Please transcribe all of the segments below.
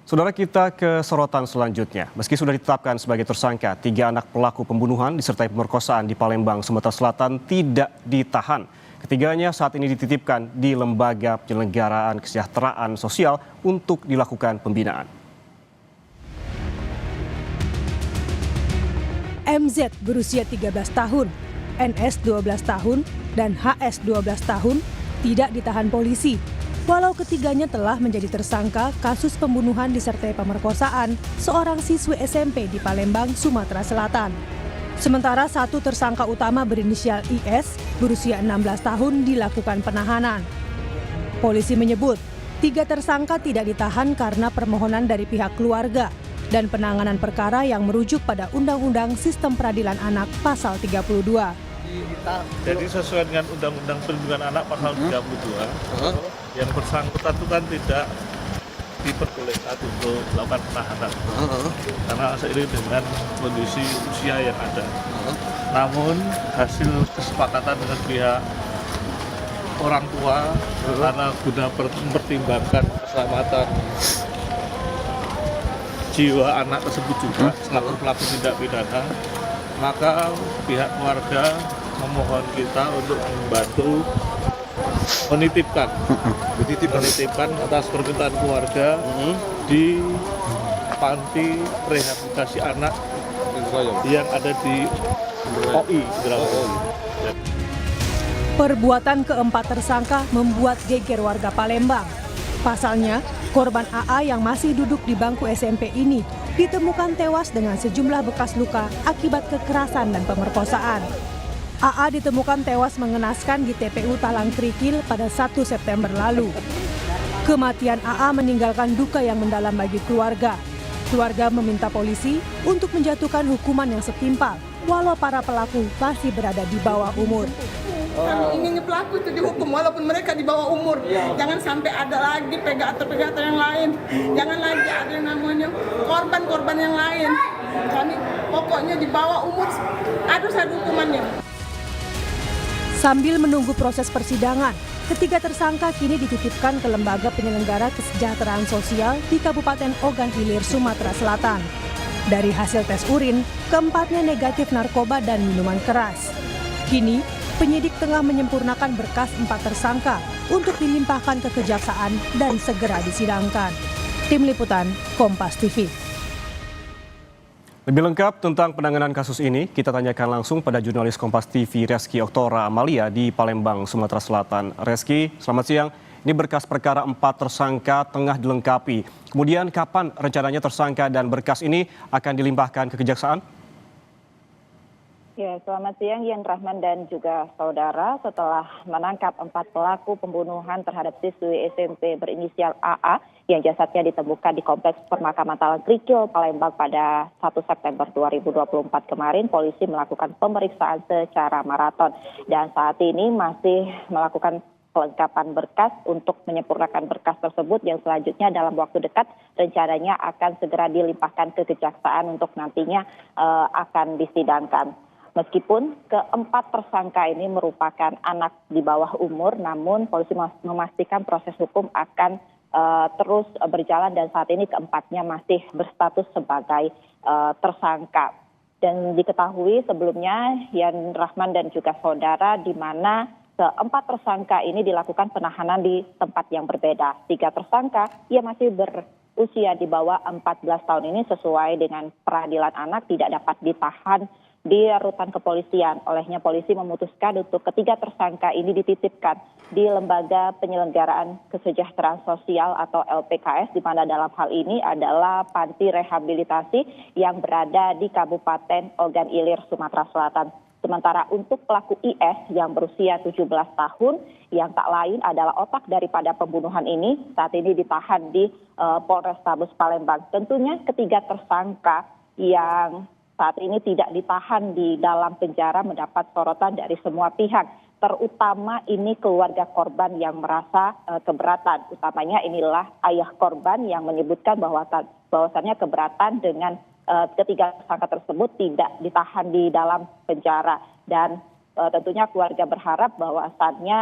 Saudara, kita ke sorotan selanjutnya. Meski sudah ditetapkan sebagai tersangka, 3 anak pelaku pembunuhan disertai pemerkosaan di Palembang, Sumatera Selatan tidak ditahan. Ketiganya saat ini dititipkan di Lembaga Penyelenggaraan Kesejahteraan Sosial untuk dilakukan pembinaan. MZ berusia 13 tahun, NS 12 tahun, dan HS 12 tahun tidak ditahan polisi. Walau ketiganya telah menjadi tersangka kasus pembunuhan disertai pemerkosaan seorang siswi SMP di Palembang, Sumatera Selatan. Sementara satu tersangka utama berinisial IS berusia 16 tahun dilakukan penahanan. Polisi menyebut 3 tersangka tidak ditahan karena permohonan dari pihak keluarga dan penanganan perkara yang merujuk pada Undang-Undang Sistem Peradilan Anak Pasal 32. Jadi sesuai dengan Undang-Undang Perlindungan Anak Pasal 32, yang bersangkutan itu kan tidak diperbolehkan untuk melakukan penahanan karena seiring dengan kondisi usia yang ada. Namun hasil kesepakatan dengan pihak orang tua karena guna mempertimbangkan keselamatan jiwa anak tersebut juga selaku pelaku tindak pidana, maka pihak keluarga memohon kita untuk membantu menitipkan atas permintaan keluarga di panti rehabilitasi anak yang ada di OI. Perbuatan keempat tersangka membuat geger warga Palembang. Pasalnya, korban AA yang masih duduk di bangku SMP ini ditemukan tewas dengan sejumlah bekas luka akibat kekerasan dan pemerkosaan. AA ditemukan tewas mengenaskan di TPU Talang Krikil pada 1 September lalu. Kematian AA meninggalkan duka yang mendalam bagi keluarga. Keluarga meminta polisi untuk menjatuhkan hukuman yang setimpal, walau para pelaku masih berada di bawah umur. Kami ingin pelaku itu dihukum walaupun mereka di bawah umur. Jangan sampai ada lagi pegator yang lain. Jangan lagi ada yang namanya korban-korban yang lain. Kami pokoknya di bawah umur harus ada hukumannya. Sambil menunggu proses persidangan, ketiga tersangka kini dititipkan ke Lembaga Penyelenggara Kesejahteraan Sosial di Kabupaten Ogan Ilir, Sumatera Selatan. Dari hasil tes urin, keempatnya negatif narkoba dan minuman keras. Kini, penyidik tengah menyempurnakan berkas 4 tersangka untuk dilimpahkan ke kejaksaan dan segera disidangkan. Tim Liputan, Kompas TV. Lebih lengkap tentang penanganan kasus ini, kita tanyakan langsung pada jurnalis Kompas TV Reski Oktora Amalia di Palembang, Sumatera Selatan. Reski, selamat siang. Ini berkas perkara 4 tersangka tengah dilengkapi. Kemudian kapan rencananya tersangka dan berkas ini akan dilimpahkan ke kejaksaan? Ya, selamat siang Yan Rahman dan juga saudara. Setelah menangkap 4 pelaku pembunuhan terhadap siswi SMP berinisial AA yang jasadnya ditemukan di Kompleks Pemakaman Talang Krikil, Palembang pada 1 September 2024 kemarin, polisi melakukan pemeriksaan secara maraton dan saat ini masih melakukan kelengkapan berkas untuk menyempurnakan berkas tersebut yang selanjutnya dalam waktu dekat rencananya akan segera dilimpahkan ke kejaksaan untuk nantinya akan disidangkan. Meskipun keempat tersangka ini merupakan anak di bawah umur, namun polisi memastikan proses hukum akan terus berjalan dan saat ini keempatnya masih berstatus sebagai tersangka. Dan diketahui sebelumnya Yan Rahman dan juga saudara di mana keempat tersangka ini dilakukan penahanan di tempat yang berbeda. 3 tersangka ia masih berusia di bawah 14 tahun ini sesuai dengan peradilan anak tidak dapat ditahan di rutan kepolisian. Olehnya polisi memutuskan untuk ketiga tersangka ini dititipkan di Lembaga Penyelenggaraan Kesejahteraan Sosial atau LPKS, di mana dalam hal ini adalah panti rehabilitasi yang berada di Kabupaten Ogan Ilir, Sumatera Selatan. Sementara untuk pelaku IS yang berusia 17 tahun yang tak lain adalah otak daripada pembunuhan ini saat ini ditahan di Polrestabes Palembang. Tentunya ketiga tersangka yang saat ini tidak ditahan di dalam penjara mendapat sorotan dari semua pihak, terutama ini keluarga korban yang merasa keberatan. Utamanya inilah ayah korban yang menyebutkan bahwasannya keberatan dengan ketiga tersangka tersebut tidak ditahan di dalam penjara. Dan tentunya keluarga berharap bahwasannya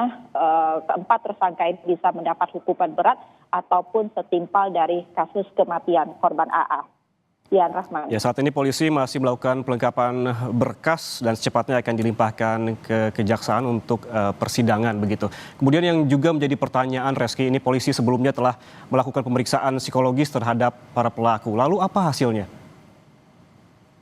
keempat tersangka ini bisa mendapat hukuman berat ataupun setimpal dari kasus kematian korban AA. Dian Rahman. Ya, saat ini polisi masih melakukan pelengkapan berkas dan secepatnya akan dilimpahkan ke kejaksaan untuk persidangan begitu. Kemudian yang juga menjadi pertanyaan, Reski, ini polisi sebelumnya telah melakukan pemeriksaan psikologis terhadap para pelaku. Lalu apa hasilnya?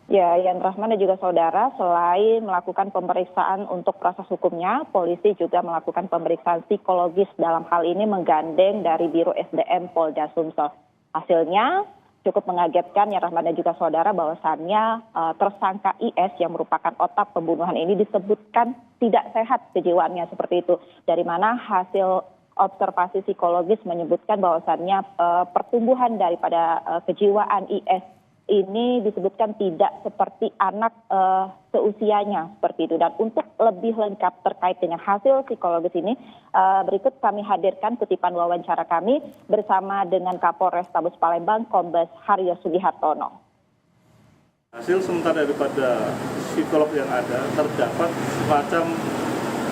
Ya, Yan Rahman dan juga saudara, selain melakukan pemeriksaan untuk proses hukumnya, polisi juga melakukan pemeriksaan psikologis, dalam hal ini menggandeng dari Biro SDM Polda Sumsel. Hasilnya cukup mengagetkan, ya Rahman dan juga saudara, bahwasannya tersangka IS yang merupakan otak pembunuhan ini disebutkan tidak sehat kejiwaannya seperti itu. Dari mana hasil observasi psikologis menyebutkan bahwasannya pertumbuhan daripada kejiwaan IS ini disebutkan tidak seperti anak seusianya seperti itu. Dan untuk lebih lengkap terkait dengan hasil psikologis ini, berikut kami hadirkan kutipan wawancara kami bersama dengan Kapolres Tabes Palembang, Kombes Haryo Sugihartono. Hasil sementara daripada psikolog yang ada, terdapat semacam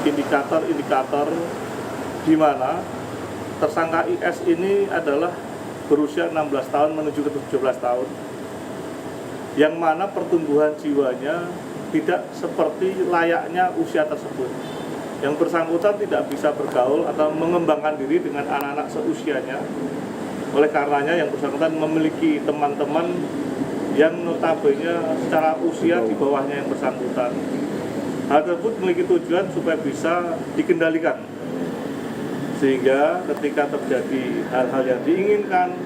indikator-indikator di mana tersangka IS ini adalah berusia 16 tahun menuju ke 17 tahun. Yang mana pertumbuhan jiwanya tidak seperti layaknya usia tersebut. Yang bersangkutan tidak bisa bergaul atau mengembangkan diri dengan anak-anak seusianya. Oleh karenanya yang bersangkutan memiliki teman-teman yang notabene secara usia di bawahnya yang bersangkutan. Hal tersebut memiliki tujuan supaya bisa dikendalikan. Sehingga ketika terjadi hal-hal yang diinginkan,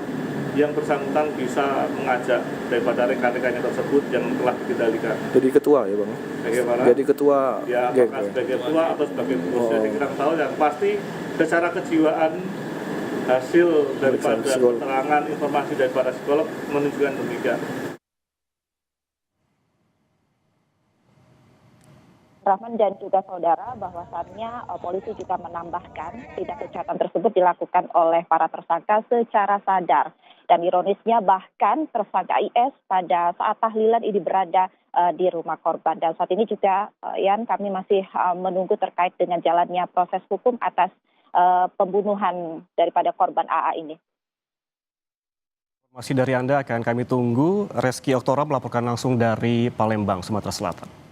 yang bersangkutan bisa mengajak daripada rekan-rekannya tersebut yang telah dikendalikan. Jadi ketua ya Bang? Bagaimana? Jadi ketua ya, geng, apakah ya? sebagai ketua atau sebagai pengurus, jadi kita tahu yang pasti secara kejiwaan hasil daripada keterangan informasi daripada psikolog menunjukkan demikian. Rahman dan juga saudara, bahwasannya polisi juga menambahkan tindak kejahatan tersebut dilakukan oleh para tersangka secara sadar. Dan ironisnya bahkan tersangka IS pada saat tahlilan ini berada di rumah korban. Dan saat ini juga Yan, kami masih menunggu terkait dengan jalannya proses hukum atas pembunuhan daripada korban AA ini. Masih dari Anda akan kami tunggu. Reski Oktora melaporkan langsung dari Palembang, Sumatera Selatan.